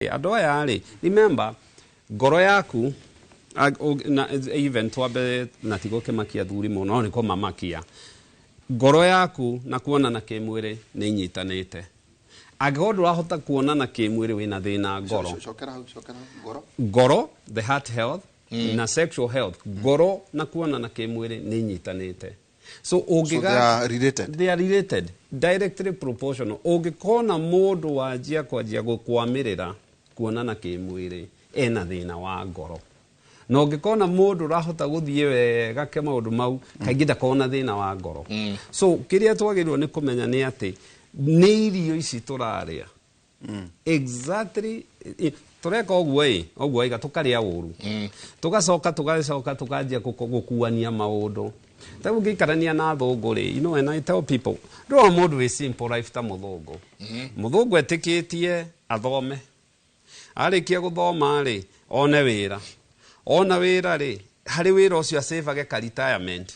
Andũ aya rĩ, remember ngoro yaku na even twambe na tigo kĩmakia thuri mũno nĩ kũmamakia ngoro yaku na kuonana kĩmwĩrĩ nĩ inyitanĩte. Angĩkorwo ndũrahota kuonana kĩmwĩrĩ wĩna thĩna ngoro. Ngoro, the heart health na sexual health. Ngoro na kuonana kĩmwĩrĩ nĩ inyitanĩte. So they are related. They are related, directly proportional. Ũngĩkona mũndũ wanjia kwanjia gũkwamĩrĩra kuonana kĩmwĩrĩ ena thĩna wa ngoro. Na ũngĩkona mũndũ ũrahota gũthiĩ wega ke maũndũ mau kaingĩ ndakona thĩna wa ngoro. So kĩrĩa twagĩrĩirwo nĩ kũmenya nĩ atĩ nĩ irio ici tũrarĩa. Exactly tũreka ũguo iga tũkarĩa ũru. Tũgacoka tũkanjia gũkuania maũndũ. Ta ũngĩikarania na thũngũ rĩ, you know, and I tell people, ndũrona mũndũ wĩ simple life ta mũthũngũ. Mũthũngũ etĩkĩtie athome. Arĩkia gũthoma rĩ, one wĩra. Ona wĩra rĩ, harĩ wĩra ũcio asavage ka retirement.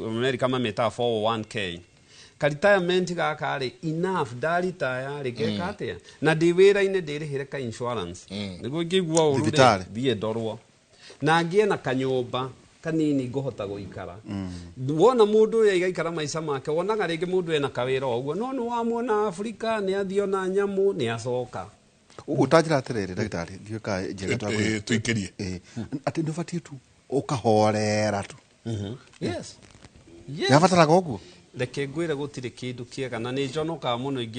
America mametaga 401k. Ka retirement gaka rĩ, enough ndaritaya rĩ geka atĩa. Na ndĩ wĩra-inĩ ndĩrĩhĩre ka insurance. Nĩguo ngĩigua ũru rĩ, thiĩ ndorwo. Na ngĩe na kanyũmba kanini ngũhota gũikara. Wona mũndũ ũyũ igaikara maica make, wonaga rĩngĩ mũndũ ena kawĩra ũguo, no nĩ wamwona Afrika, nĩ athiĩ ona nyamũ, nĩ acoka. Utanjira atiriri ndagĩtarĩ ngĩoka njega twakwe tuikirie ati ndũbatiĩ tu ũkahorera tu. Yes. Yabataraga ũguo. Reke ngwĩre gũtirĩ kĩndũ kĩega na nĩ njonokaga mũno